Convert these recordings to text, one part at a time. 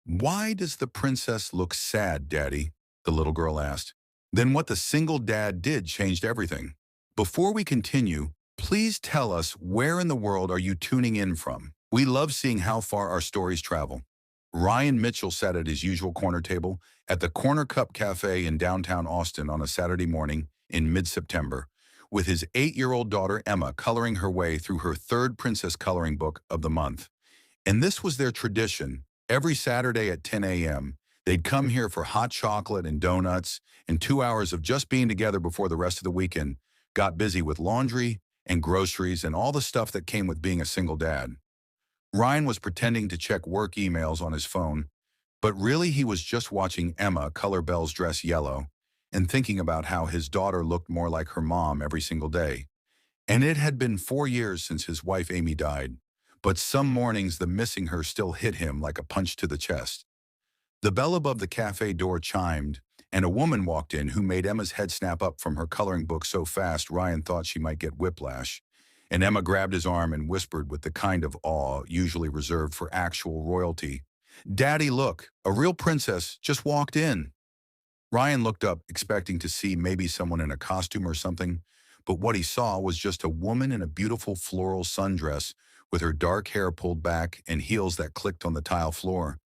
Why does the princess look sad, Daddy? The little girl asked. Then what the single dad did changed everything. Before we continue, please tell us where in the world are you tuning in from? We love seeing how far our stories travel. Ryan Mitchell sat at his usual corner table at the Corner Cup Cafe in downtown Austin on a Saturday morning in mid-September, with his 8-year-old daughter Emma coloring her way through her third princess coloring book of the month. And this was their tradition. Every Saturday at 10 a.m., they'd come here for hot chocolate and donuts and 2 hours of just being together before the rest of the weekend got busy with laundry and groceries and all the stuff that came with being a single dad. Ryan was pretending to check work emails on his phone, but really he was just watching Emma color Belle's dress yellow and thinking about how his daughter looked more like her mom every single day. And it had been 4 years since his wife Amy died, but some mornings the missing her still hit him like a punch to the chest. The bell above the cafe door chimed, and a woman walked in who made Emma's head snap up from her coloring book so fast Ryan thought she might get whiplash. And Emma grabbed his arm and whispered with the kind of awe usually reserved for actual royalty, "Daddy, look, a real princess just walked in." Ryan looked up, expecting to see maybe someone in a costume or something, but what he saw was just a woman in a beautiful floral sundress with her dark hair pulled back and heels that clicked on the tile floor.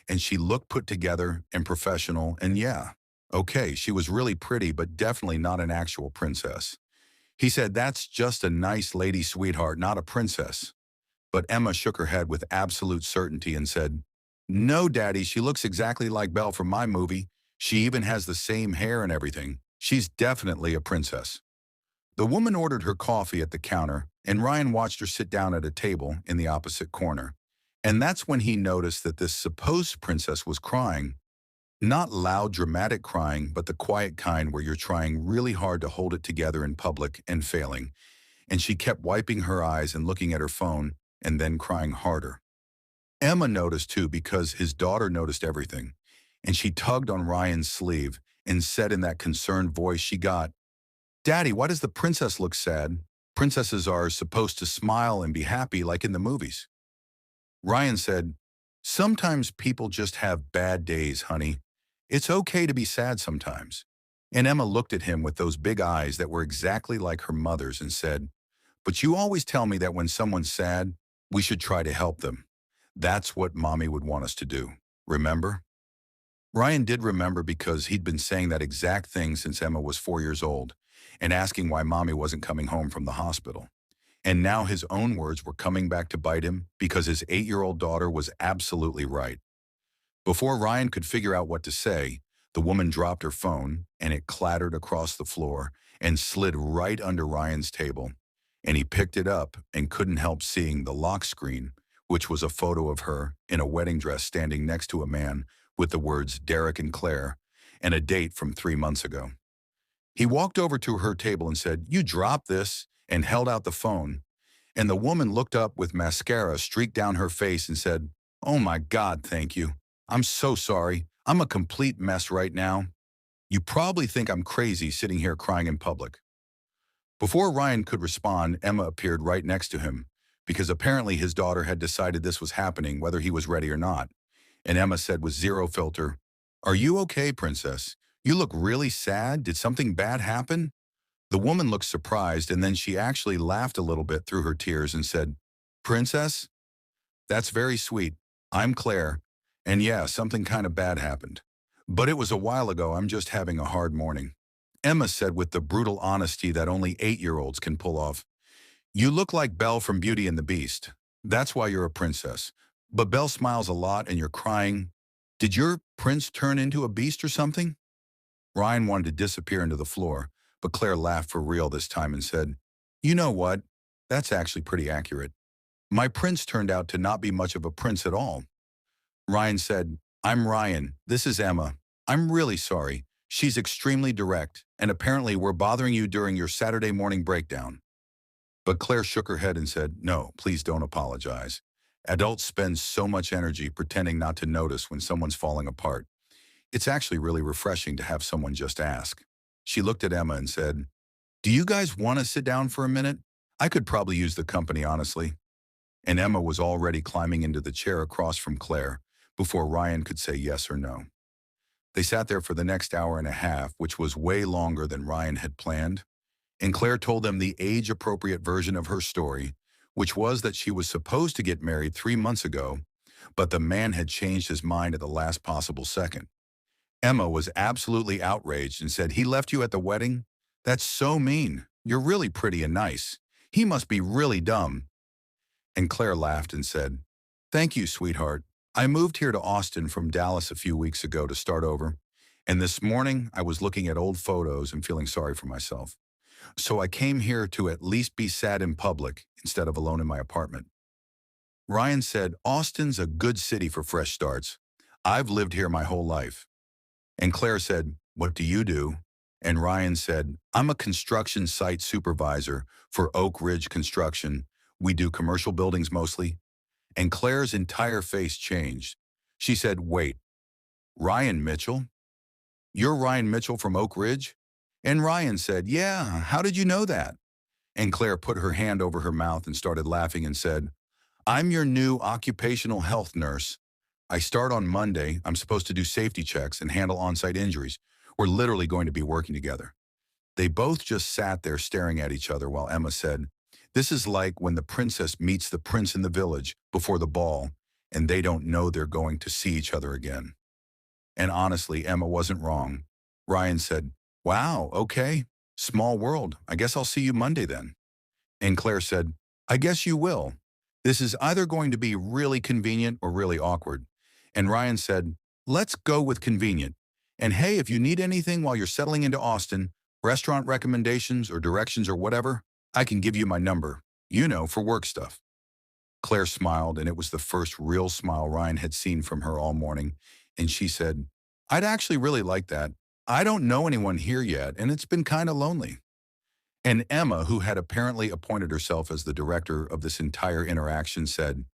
And she looked put together and professional, and yeah, okay, she was really pretty, but definitely not an actual princess. He said, "That's just a nice lady sweetheart, not a princess." But Emma shook her head with absolute certainty and said, "No, Daddy, she looks exactly like Belle from my movie. She even has the same hair and everything. She's definitely a princess." The woman ordered her coffee at the counter, and Ryan watched her sit down at a table in the opposite corner. And that's when he noticed that this supposed princess was crying. Not loud, dramatic crying, but the quiet kind where you're trying really hard to hold it together in public and failing. And she kept wiping her eyes and looking at her phone, and then crying harder. Emma noticed too because his daughter noticed everything, and she tugged on Ryan's sleeve and said in that concerned voice she got, "Daddy, why does the princess look sad? Princesses are supposed to smile and be happy like in the movies." Ryan said, "Sometimes people just have bad days, honey. It's okay to be sad sometimes." And Emma looked at him with those big eyes that were exactly like her mother's and said, "But you always tell me that when someone's sad, we should try to help them. That's what Mommy would want us to do. Remember?" Ryan did remember because he'd been saying that exact thing since Emma was 4 years old and asking why Mommy wasn't coming home from the hospital. And now his own words were coming back to bite him because his 8-year-old daughter was absolutely right. Before Ryan could figure out what to say, the woman dropped her phone and it clattered across the floor and slid right under Ryan's table. And he picked it up and couldn't help seeing the lock screen, which was a photo of her in a wedding dress standing next to a man with the words Derek and Claire and a date from 3 months ago. He walked over to her table and said, "You dropped this," and held out the phone. And the woman looked up with mascara streaked down her face and said, "Oh my God, thank you. I'm so sorry. I'm a complete mess right now. You probably think I'm crazy sitting here crying in public." Before Ryan could respond, Emma appeared right next to him, because apparently his daughter had decided this was happening whether he was ready or not. And Emma said with zero filter, "Are you okay, princess? You look really sad. Did something bad happen?" The woman looked surprised, and then she actually laughed a little bit through her tears and said, "Princess? That's very sweet. I'm Claire, and yeah, something kind of bad happened. But it was a while ago. I'm just having a hard morning." Emma said with the brutal honesty that only 8-year-olds can pull off, "You look like Belle from Beauty and the Beast. That's why you're a princess. But Belle smiles a lot and you're crying. Did your prince turn into a beast or something?" Ryan wanted to disappear into the floor, but Claire laughed for real this time and said, "You know what? That's actually pretty accurate. My prince turned out to not be much of a prince at all." Ryan said, "I'm Ryan. This is Emma. I'm really sorry. She's extremely direct, and apparently we're bothering you during your Saturday morning breakdown." But Claire shook her head and said, "No, please don't apologize. Adults spend so much energy pretending not to notice when someone's falling apart. It's actually really refreshing to have someone just ask." She looked at Emma and said, "Do you guys want to sit down for a minute? I could probably use the company, honestly." And Emma was already climbing into the chair across from Claire, before Ryan could say yes or no. They sat there for the next hour and a half, which was way longer than Ryan had planned, and Claire told them the age-appropriate version of her story, which was that she was supposed to get married 3 months ago, but the man had changed his mind at the last possible second. Emma was absolutely outraged and said, "He left you at the wedding? That's so mean. You're really pretty and nice. He must be really dumb." And Claire laughed and said, "Thank you, sweetheart. I moved here to Austin from Dallas a few weeks ago to start over, and this morning I was looking at old photos and feeling sorry for myself. So I came here to at least be sad in public instead of alone in my apartment." Ryan said, "Austin's a good city for fresh starts. I've lived here my whole life." And Claire said, "What do you do?" And Ryan said, "I'm a construction site supervisor for Oak Ridge Construction. We do commercial buildings mostly." And Claire's entire face changed. She said, "Wait, Ryan Mitchell? You're Ryan Mitchell from Oak Ridge?" And Ryan said, "Yeah, how did you know that?" And Claire put her hand over her mouth and started laughing and said, "I'm your new occupational health nurse. I start on Monday. I'm supposed to do safety checks and handle on-site injuries. We're literally going to be working together." They both just sat there staring at each other while Emma said, "This is like when the princess meets the prince in the village before the ball, and they don't know they're going to see each other again." And honestly, Emma wasn't wrong. Ryan said, "Wow, okay. Small world. I guess I'll see you Monday then." And Claire said, "I guess you will. This is either going to be really convenient or really awkward." And Ryan said, "Let's go with convenient. And hey, if you need anything while you're settling into Austin, restaurant recommendations or directions or whatever, I can give you my number, for work stuff." Claire smiled, and it was the first real smile Ryan had seen from her all morning. And she said, "I'd actually really like that. I don't know anyone here yet, and it's been kind of lonely." And Emma, who had apparently appointed herself as the director of this entire interaction, said,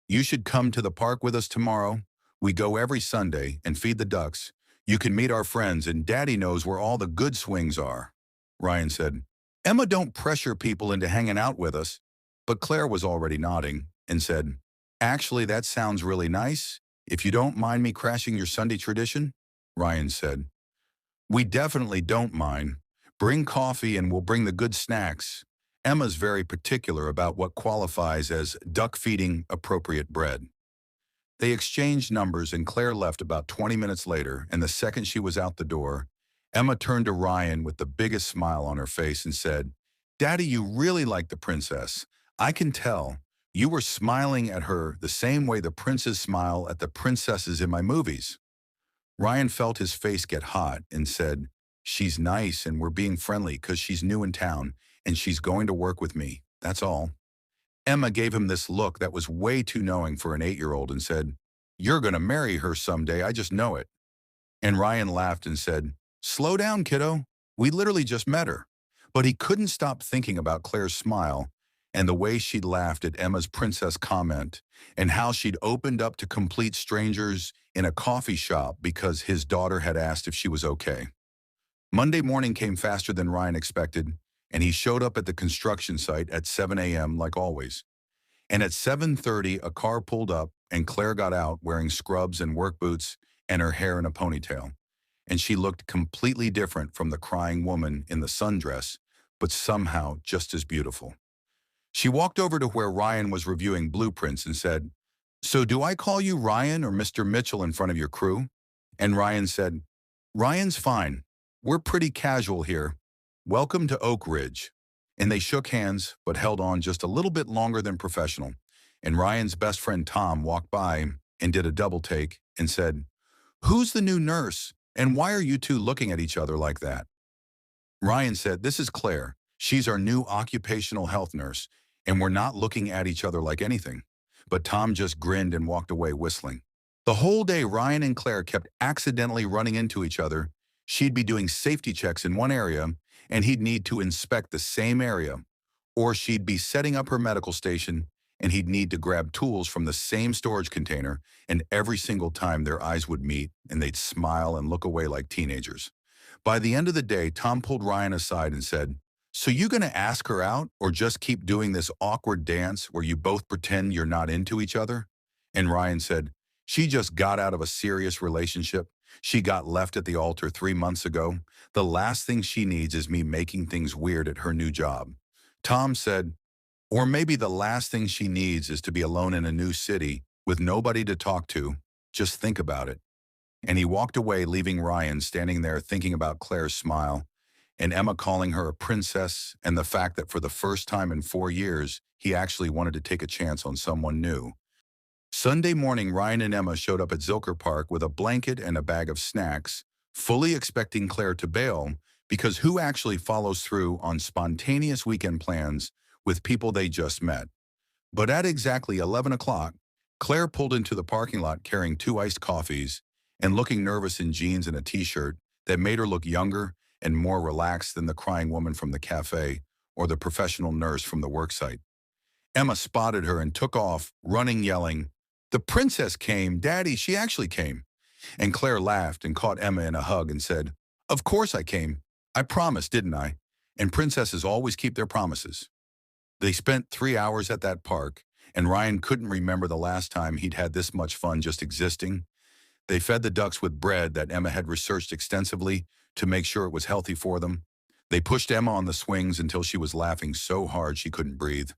"You should come to the park with us tomorrow. We go every Sunday and feed the ducks. You can meet our friends, and Daddy knows where all the good swings are." Ryan said, "Emma, don't pressure people into hanging out with us." But Claire was already nodding and said, "Actually, that sounds really nice. If you don't mind me crashing your Sunday tradition." Ryan said, "We definitely don't mind. Bring coffee and we'll bring the good snacks. Emma's very particular about what qualifies as duck feeding appropriate bread." They exchanged numbers and Claire left about 20 minutes later, and the second she was out the door, Emma turned to Ryan with the biggest smile on her face and said, "Daddy, you really like the princess. I can tell. You were smiling at her the same way the princes smile at the princesses in my movies." Ryan felt his face get hot and said, "She's nice and we're being friendly because she's new in town and she's going to work with me. That's all." Emma gave him this look that was way too knowing for an 8-year-old and said, "You're going to marry her someday, I just know it." And Ryan laughed and said, "Slow down, kiddo. We literally just met her." But he couldn't stop thinking about Claire's smile and the way she'd laughed at Emma's princess comment and how she'd opened up to complete strangers in a coffee shop because his daughter had asked if she was okay. Monday morning came faster than Ryan expected, and he showed up at the construction site at 7 a.m. like always. And at 7:30, a car pulled up, and Claire got out wearing scrubs and work boots and her hair in a ponytail. And she looked completely different from the crying woman in the sundress, but somehow just as beautiful. She walked over to where Ryan was reviewing blueprints and said, "So do I call you Ryan or Mr. Mitchell in front of your crew?" And Ryan said, "Ryan's fine. We're pretty casual here. Welcome to Oak Ridge." And they shook hands, but held on just a little bit longer than professional. And Ryan's best friend Tom walked by and did a double take and said, "Who's the new nurse? And why are you two looking at each other like that?" Ryan said, "This is Claire. She's our new occupational health nurse, and we're not looking at each other like anything." But Tom just grinned and walked away whistling. The whole day, Ryan and Claire kept accidentally running into each other. She'd be doing safety checks in one area, and he'd need to inspect the same area. Or she'd be setting up her medical station, and he'd need to grab tools from the same storage container, and every single time their eyes would meet, and they'd smile and look away like teenagers. By the end of the day, Tom pulled Ryan aside and said, "So you gonna ask her out, or just keep doing this awkward dance where you both pretend you're not into each other?" And Ryan said, She just got out of a serious relationship. She got left at the altar 3 months ago. The last thing she needs is me making things weird at her new job. Tom said, or maybe the last thing she needs is to be alone in a new city with nobody to talk to. Just think about it. And he walked away, leaving Ryan standing there thinking about Claire's smile and Emma calling her a princess and the fact that for the first time in 4 years, he actually wanted to take a chance on someone new. Sunday morning, Ryan and Emma showed up at Zilker Park with a blanket and a bag of snacks, fully expecting Claire to bail, because who actually follows through on spontaneous weekend plans with people they just met? But at exactly 11 o'clock, Claire pulled into the parking lot carrying 2 iced coffees and looking nervous in jeans and a t-shirt that made her look younger and more relaxed than the crying woman from the cafe or the professional nurse from the worksite. Emma spotted her and took off, running, yelling, "The princess came, Daddy, she actually came." And Claire laughed and caught Emma in a hug and said, "Of course I came. I promised, didn't I? And princesses always keep their promises." They spent 3 hours at that park, and Ryan couldn't remember the last time he'd had this much fun just existing. They fed the ducks with bread that Emma had researched extensively to make sure it was healthy for them. They pushed Emma on the swings until she was laughing so hard she couldn't breathe.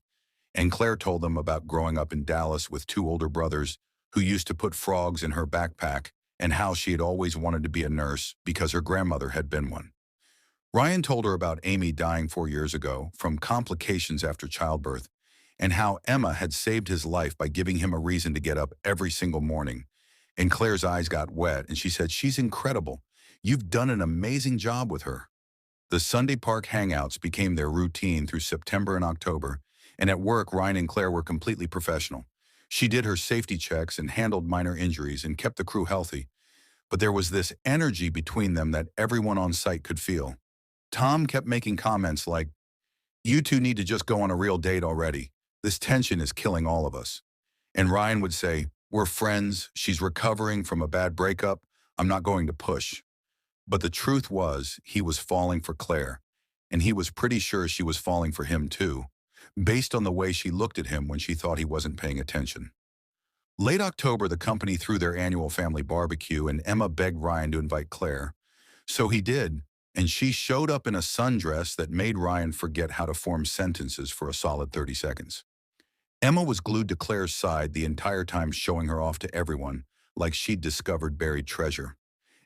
And Claire told them about growing up in Dallas with 2 older brothers who used to put frogs in her backpack and how she had always wanted to be a nurse because her grandmother had been one. Ryan told her about Amy dying 4 years ago from complications after childbirth and how Emma had saved his life by giving him a reason to get up every single morning. And Claire's eyes got wet and she said, "She's incredible. You've done an amazing job with her." The Sunday park hangouts became their routine through September and October, and at work, Ryan and Claire were completely professional. She did her safety checks and handled minor injuries and kept the crew healthy, but there was this energy between them that everyone on site could feel. Tom kept making comments like, "You two need to just go on a real date already. This tension is killing all of us." And Ryan would say, "We're friends. She's recovering from a bad breakup. I'm not going to push." But the truth was, he was falling for Claire, and he was pretty sure she was falling for him too, based on the way she looked at him when she thought he wasn't paying attention. Late October, the company threw their annual family barbecue, and Emma begged Ryan to invite Claire. So he did, and she showed up in a sundress that made Ryan forget how to form sentences for a solid 30 seconds. Emma was glued to Claire's side the entire time, showing her off to everyone, like she'd discovered buried treasure.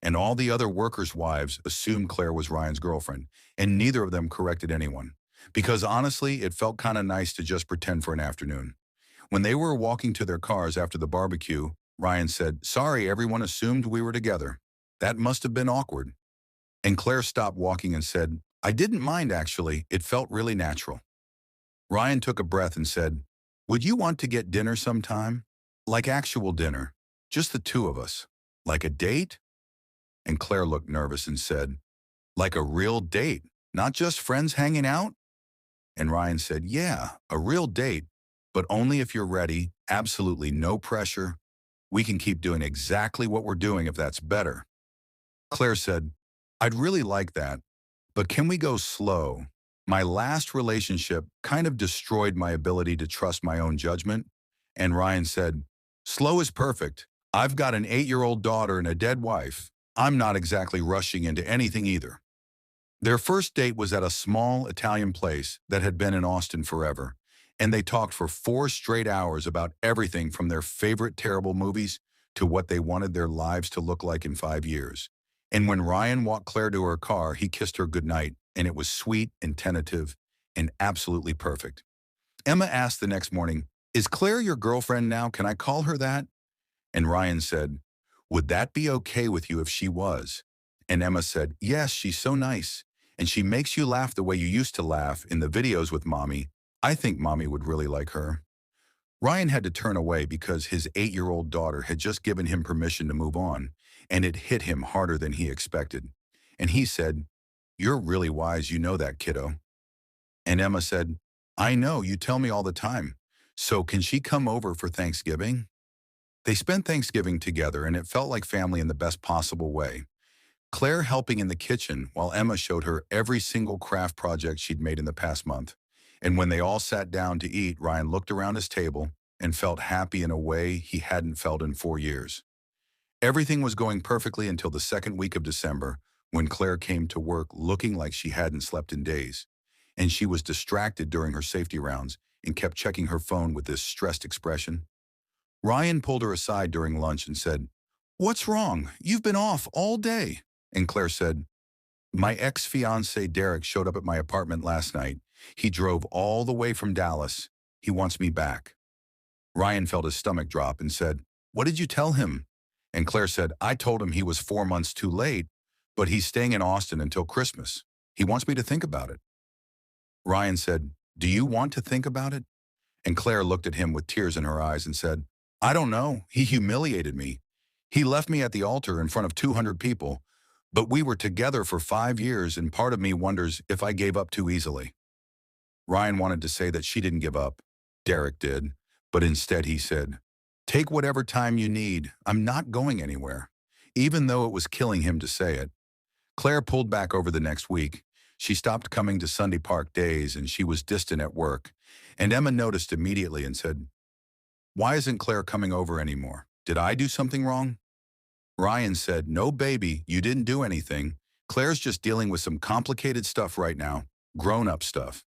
And all the other workers' wives assumed Claire was Ryan's girlfriend, and neither of them corrected anyone. Because honestly, it felt kind of nice to just pretend for an afternoon. When they were walking to their cars after the barbecue, Ryan said, "Sorry, everyone assumed we were together. That must have been awkward." And Claire stopped walking and said, "I didn't mind actually, it felt really natural." Ryan took a breath and said, "Would you want to get dinner sometime? Like actual dinner. Just the two of us. Like a date?" And Claire looked nervous and said, "Like a real date, not just friends hanging out?" And Ryan said, "Yeah, a real date, but only if you're ready, absolutely no pressure. We can keep doing exactly what we're doing if that's better." Claire said, "I'd really like that, but can we go slow? My last relationship kind of destroyed my ability to trust my own judgment." And Ryan said, "Slow is perfect. I've got an 8-year-old daughter and a dead wife. I'm not exactly rushing into anything either." Their first date was at a small Italian place that had been in Austin forever, and they talked for 4 straight hours about everything from their favorite terrible movies to what they wanted their lives to look like in 5 years. And when Ryan walked Claire to her car, he kissed her goodnight, and it was sweet and tentative and absolutely perfect. Emma asked the next morning, "Is Claire your girlfriend now? Can I call her that?" And Ryan said, "Would that be okay with you if she was?" And Emma said, "Yes, she's so nice. And she makes you laugh the way you used to laugh in the videos with Mommy. I think Mommy would really like her." Ryan had to turn away because his 8-year-old daughter had just given him permission to move on, and it hit him harder than he expected. And he said, "You're really wise, you know that, kiddo." And Emma said, "I know, you tell me all the time. So can she come over for Thanksgiving?" They spent Thanksgiving together, and it felt like family in the best possible way. Claire helping in the kitchen while Emma showed her every single craft project she'd made in the past month. And when they all sat down to eat, Ryan looked around his table, and felt happy in a way he hadn't felt in 4 years. Everything was going perfectly until the second week of December, when Claire came to work looking like she hadn't slept in days, and she was distracted during her safety rounds and kept checking her phone with this stressed expression. Ryan pulled her aside during lunch and said, "What's wrong? You've been off all day." And Claire said, "My ex-fiance Derek showed up at my apartment last night. He drove all the way from Dallas. He wants me back." Ryan felt his stomach drop and said, "What did you tell him?" And Claire said, "I told him he was 4 months too late, but he's staying in Austin until Christmas. He wants me to think about it." Ryan said, "Do you want to think about it?" And Claire looked at him with tears in her eyes and said, "I don't know. He humiliated me. He left me at the altar in front of 200 people, but we were together for 5 years, and part of me wonders if I gave up too easily." Ryan wanted to say that she didn't give up. Derek did. But instead he said, "Take whatever time you need. I'm not going anywhere." Even though it was killing him to say it. Claire pulled back over the next week. She stopped coming to Sunday Park days, and she was distant at work. And Emma noticed immediately and said, "Why isn't Claire coming over anymore? Did I do something wrong?" Ryan said, "No, baby, you didn't do anything. Claire's just dealing with some complicated stuff right now, grown-up stuff."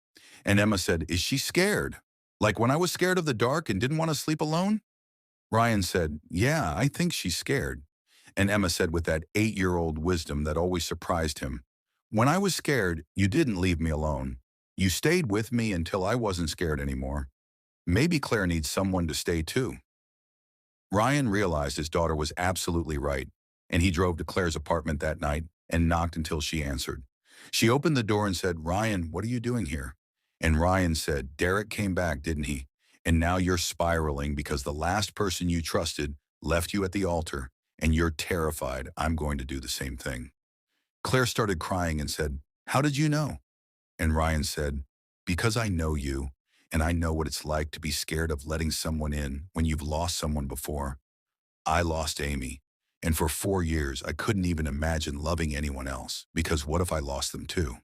And Emma said, "Is she scared? Like when I was scared of the dark and didn't want to sleep alone?" Ryan said, "Yeah, I think she's scared." And Emma said with that 8-year-old wisdom that always surprised him, "When I was scared, you didn't leave me alone. You stayed with me until I wasn't scared anymore. Maybe Claire needs someone to stay too." Ryan realized his daughter was absolutely right, and he drove to Claire's apartment that night and knocked until she answered. She opened the door and said, "Ryan, what are you doing here?" And Ryan said, "Derek came back, didn't he? And now you're spiraling because the last person you trusted left you at the altar, and you're terrified I'm going to do the same thing." Claire started crying and said, "How did you know?" And Ryan said, "Because I know you, and I know what it's like to be scared of letting someone in when you've lost someone before. I lost Amy, and for 4 years I couldn't even imagine loving anyone else, because what if I lost them too?"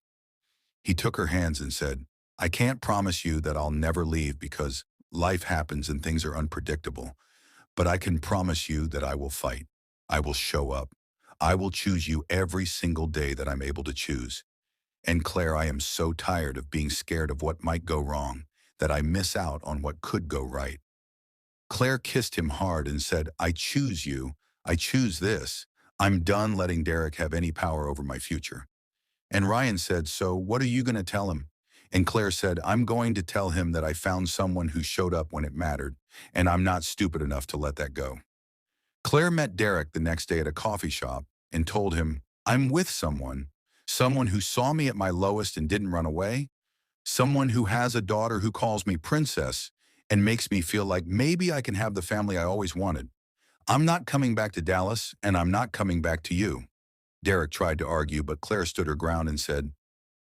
He took her hands and said, "I can't promise you that I'll never leave because life happens and things are unpredictable, but I can promise you that I will fight. I will show up. I will choose you every single day that I'm able to choose. And Claire, I am so tired of being scared of what might go wrong that I miss out on what could go right." Claire kissed him hard and said, "I choose you. I choose this. I'm done letting Derek have any power over my future." And Ryan said, "So what are you going to tell him?" And Claire said, "I'm going to tell him that I found someone who showed up when it mattered, and I'm not stupid enough to let that go." Claire met Derek the next day at a coffee shop and told him, "I'm with someone, someone who saw me at my lowest and didn't run away, someone who has a daughter who calls me princess and makes me feel like maybe I can have the family I always wanted. I'm not coming back to Dallas, and I'm not coming back to you." Derek tried to argue, but Claire stood her ground and said,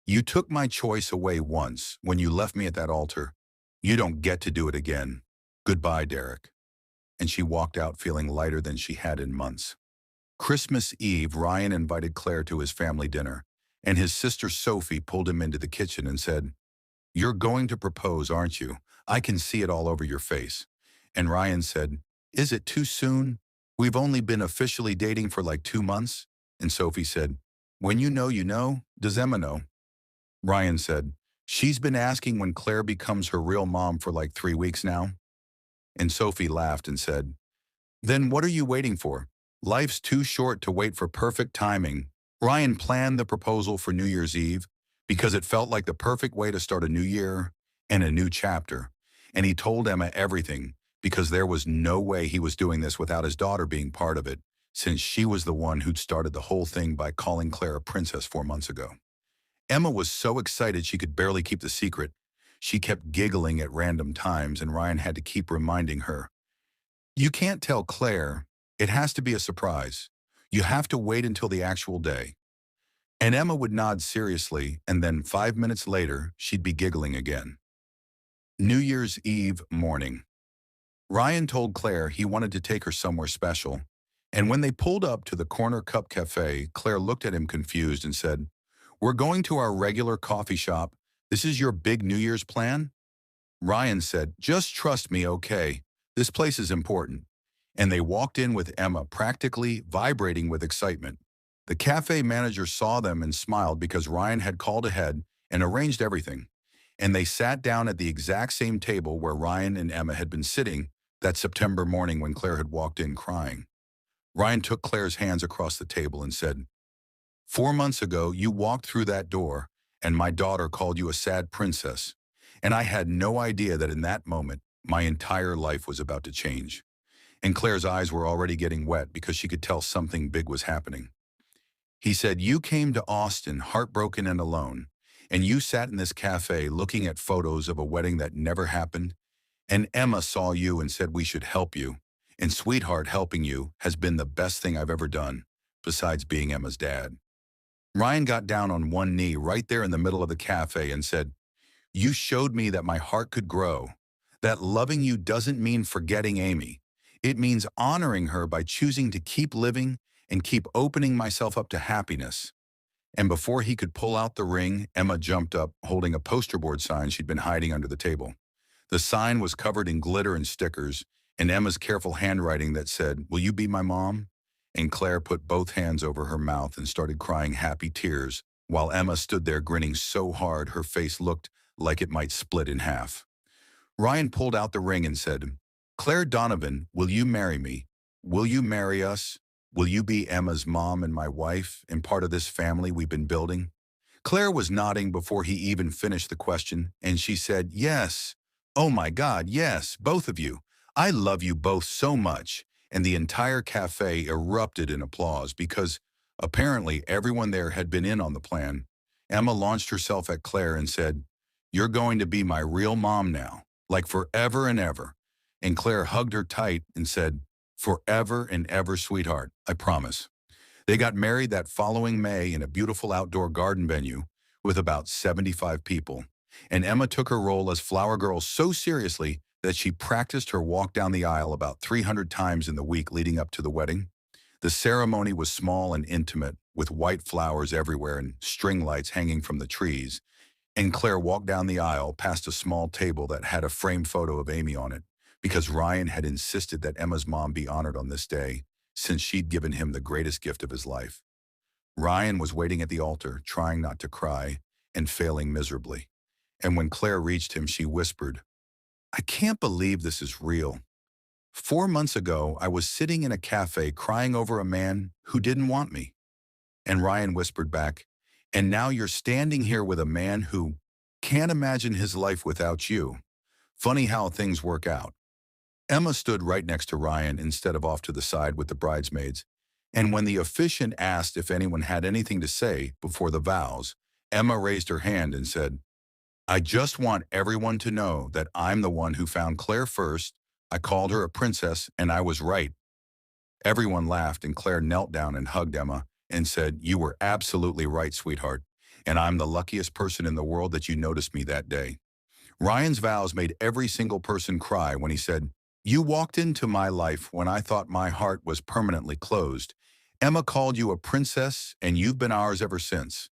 "You took my choice away once when you left me at that altar. You don't get to do it again. Goodbye, Derek." And she walked out feeling lighter than she had in months. Christmas Eve, Ryan invited Claire to his family dinner, and his sister Sophie pulled him into the kitchen and said, "You're going to propose, aren't you? I can see it all over your face." And Ryan said, "Is it too soon? We've only been officially dating for like 2 months." And Sophie said, "When you know, you know. Does Emma know?" Ryan said, "She's been asking when Claire becomes her real mom for like 3 weeks now." And Sophie laughed and said, "Then what are you waiting for? Life's too short to wait for perfect timing." Ryan planned the proposal for New Year's Eve because it felt like the perfect way to start a new year and a new chapter. And he told Emma everything because there was no way he was doing this without his daughter being part of it, since she was the one who'd started the whole thing by calling Claire a princess 4 months ago. Emma was so excited she could barely keep the secret. She kept giggling at random times, and Ryan had to keep reminding her, "You can't tell Claire. It has to be a surprise. You have to wait until the actual day." And Emma would nod seriously, and then 5 minutes later, she'd be giggling again. New Year's Eve morning. Ryan told Claire he wanted to take her somewhere special, and when they pulled up to the corner cup cafe, Claire looked at him confused and said, "We're going to our regular coffee shop. This is your big New Year's plan?" Ryan said, "Just trust me, okay? This place is important." And they walked in with Emma practically vibrating with excitement. The cafe manager saw them and smiled because Ryan had called ahead and arranged everything. And they sat down at the exact same table where Ryan and Emma had been sitting that September morning when Claire had walked in crying. Ryan took Claire's hands across the table and said, "4 months ago, you walked through that door, and my daughter called you a sad princess. And I had no idea that in that moment, my entire life was about to change." And Claire's eyes were already getting wet because she could tell something big was happening. He said, "You came to Austin heartbroken and alone, and you sat in this cafe looking at photos of a wedding that never happened, and Emma saw you and said we should help you. And sweetheart, helping you has been the best thing I've ever done, besides being Emma's dad." Ryan got down on one knee right there in the middle of the cafe and said, "You showed me that my heart could grow, that loving you doesn't mean forgetting Amy. It means honoring her by choosing to keep living and keep opening myself up to happiness." And before he could pull out the ring, Emma jumped up, holding a poster board sign she'd been hiding under the table. The sign was covered in glitter and stickers, and Emma's careful handwriting that said, "Will you be my mom?" And Claire put both hands over her mouth and started crying happy tears, while Emma stood there grinning so hard her face looked like it might split in half. Ryan pulled out the ring and said, "Claire Donovan, will you marry me? Will you marry us? Will you be Emma's mom and my wife and part of this family we've been building?" Claire was nodding before he even finished the question, and she said, "Yes. Oh my God, yes, both of you. I love you both so much." And the entire cafe erupted in applause because apparently everyone there had been in on the plan. Emma launched herself at Claire and said, "You're going to be my real mom now, like forever and ever." And Claire hugged her tight and said, "Forever and ever, sweetheart, I promise." They got married that following May in a beautiful outdoor garden venue with about 75 people. And Emma took her role as flower girl so seriously that she practiced her walk down the aisle about 300 times in the week leading up to the wedding. The ceremony was small and intimate, with white flowers everywhere and string lights hanging from the trees. And Claire walked down the aisle past a small table that had a framed photo of Amy on it, because Ryan had insisted that Emma's mom be honored on this day, since she'd given him the greatest gift of his life. Ryan was waiting at the altar, trying not to cry, and failing miserably. And when Claire reached him, she whispered, "I can't believe this is real. 4 months ago, I was sitting in a cafe crying over a man who didn't want me." And Ryan whispered back, "And now you're standing here with a man who can't imagine his life without you. Funny how things work out." Emma stood right next to Ryan instead of off to the side with the bridesmaids. And when the officiant asked if anyone had anything to say before the vows, Emma raised her hand and said, "I just want everyone to know that I'm the one who found Claire first. I called her a princess, and I was right." Everyone laughed, and Claire knelt down and hugged Emma and said, "You were absolutely right, sweetheart, and I'm the luckiest person in the world that you noticed me that day." Ryan's vows made every single person cry when he said, "You walked into my life when I thought my heart was permanently closed. Emma called you a princess, and you've been ours ever since.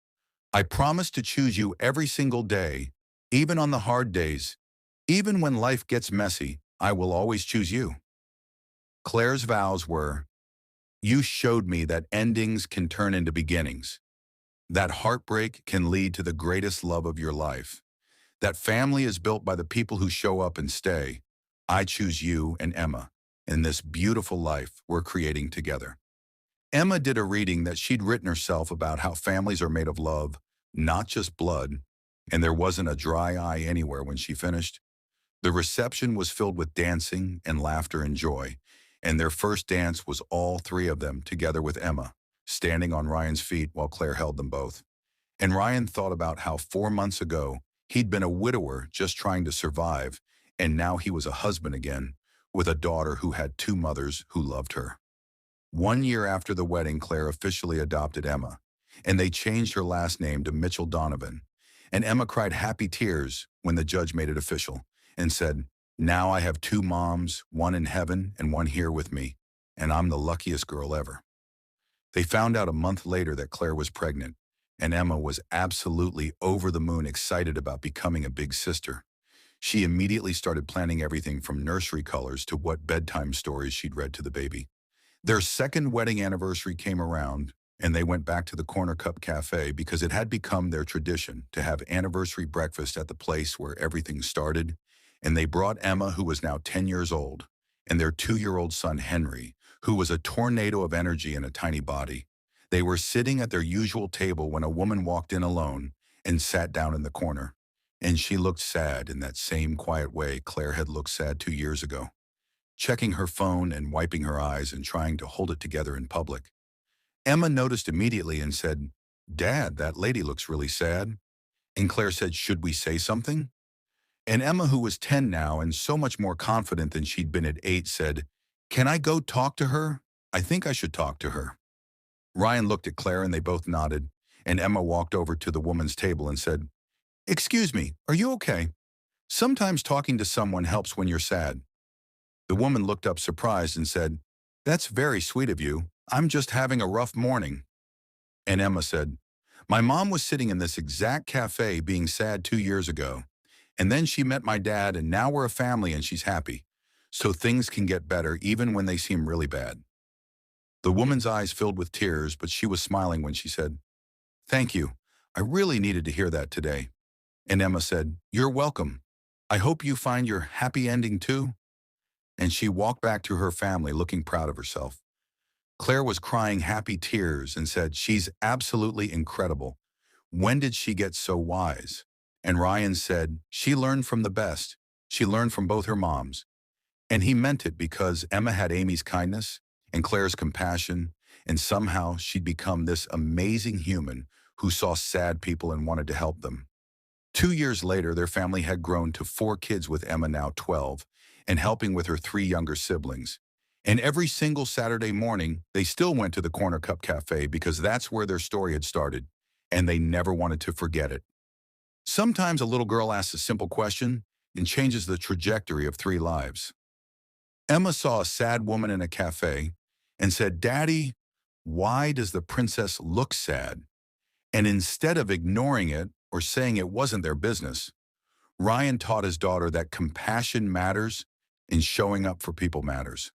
I promise to choose you every single day, even on the hard days. Even when life gets messy, I will always choose you." Claire's vows were, "You showed me that endings can turn into beginnings, that heartbreak can lead to the greatest love of your life, that family is built by the people who show up and stay. I choose you and Emma in this beautiful life we're creating together." Emma did a reading that she'd written herself about how families are made of love, not just blood, and there wasn't a dry eye anywhere when she finished. The reception was filled with dancing and laughter and joy, and their first dance was all three of them together with Emma, standing on Ryan's feet while Claire held them both. And Ryan thought about how 4 months ago he'd been a widower just trying to survive, and now he was a husband again, with a daughter who had two mothers who loved her. 1 year after the wedding, Claire officially adopted Emma, and they changed her last name to Mitchell Donovan. And Emma cried happy tears when the judge made it official and said, "Now I have two moms, one in heaven and one here with me, and I'm the luckiest girl ever." They found out a month later that Claire was pregnant, and Emma was absolutely over the moon excited about becoming a big sister. She immediately started planning everything from nursery colors to what bedtime stories she'd read to the baby. Their second wedding anniversary came around, and they went back to the Corner Cup Cafe because it had become their tradition to have anniversary breakfast at the place where everything started, and they brought Emma, who was now 10 years old, and their 2-year-old son, Henry, who was a tornado of energy in a tiny body. They were sitting at their usual table when a woman walked in alone and sat down in the corner. And she looked sad in that same quiet way Claire had looked sad 2 years ago, checking her phone and wiping her eyes and trying to hold it together in public. Emma noticed immediately and said, "Dad, that lady looks really sad." And Claire said, "Should we say something?" And Emma, who was 10 now and so much more confident than she'd been at 8, said, "Can I go talk to her? I think I should talk to her." Ryan looked at Claire and they both nodded, and Emma walked over to the woman's table and said, "Excuse me, are you okay? Sometimes talking to someone helps when you're sad." The woman looked up surprised and said, "That's very sweet of you. I'm just having a rough morning." And Emma said, "My mom was sitting in this exact cafe being sad 2 years ago. And then she met my dad and now we're a family and she's happy. So things can get better even when they seem really bad." The woman's eyes filled with tears, but she was smiling when she said, "Thank you. I really needed to hear that today." And Emma said, "You're welcome. I hope you find your happy ending too." And she walked back to her family looking proud of herself. Claire was crying happy tears and said, "She's absolutely incredible. When did she get so wise?" And Ryan said, "She learned from the best. She learned from both her moms." And he meant it because Emma had Amy's kindness and Claire's compassion, and somehow she'd become this amazing human who saw sad people and wanted to help them. 2 years later, their family had grown to 4 kids with Emma now 12 and helping with her 3 younger siblings. And every single Saturday morning, they still went to the Corner Cup Cafe because that's where their story had started, and they never wanted to forget it. Sometimes a little girl asks a simple question and changes the trajectory of 3 lives. Emma saw a sad woman in a cafe and said, "Daddy, why does the princess look sad?" And instead of ignoring it or saying it wasn't their business, Ryan taught his daughter that compassion matters and showing up for people matters.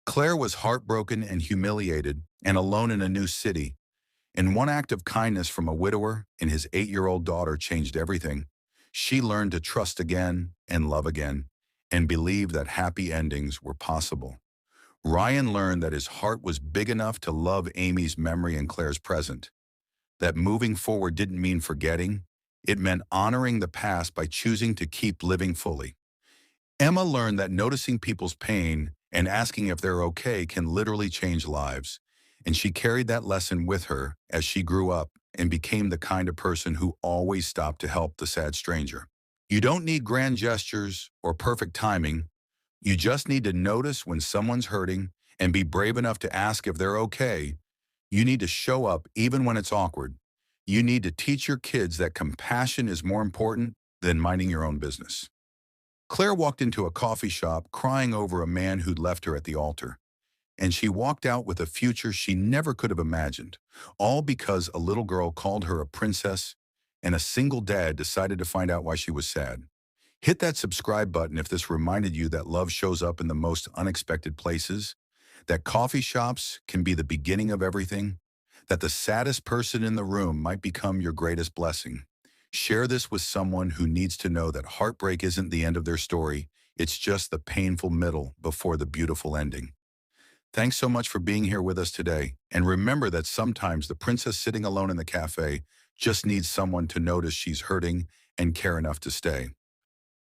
Claire was heartbroken and humiliated and alone in a new city, and one act of kindness from a widower and his 8-year-old daughter changed everything. She learned to trust again and love again and believe that happy endings were possible. Ryan learned that his heart was big enough to love Amy's memory and Claire's present, that moving forward didn't mean forgetting. It meant honoring the past by choosing to keep living fully. Emma learned that noticing people's pain and asking if they're okay can literally change lives, and she carried that lesson with her as she grew up and became the kind of person who always stopped to help the sad stranger. You don't need grand gestures or perfect timing. You just need to notice when someone's hurting and be brave enough to ask if they're okay. You need to show up even when it's awkward. You need to teach your kids that compassion is more important than minding your own business. Claire walked into a coffee shop crying over a man who'd left her at the altar, and she walked out with a future she never could have imagined, all because a little girl called her a princess and a single dad decided to find out why she was sad. Hit that subscribe button if this reminded you that love shows up in the most unexpected places, that coffee shops can be the beginning of everything, that the saddest person in the room might become your greatest blessing. Share this with someone who needs to know that heartbreak isn't the end of their story, it's just the painful middle before the beautiful ending. Thanks so much for being here with us today, and remember that sometimes the princess sitting alone in the cafe just needs someone to notice she's hurting and care enough to stay.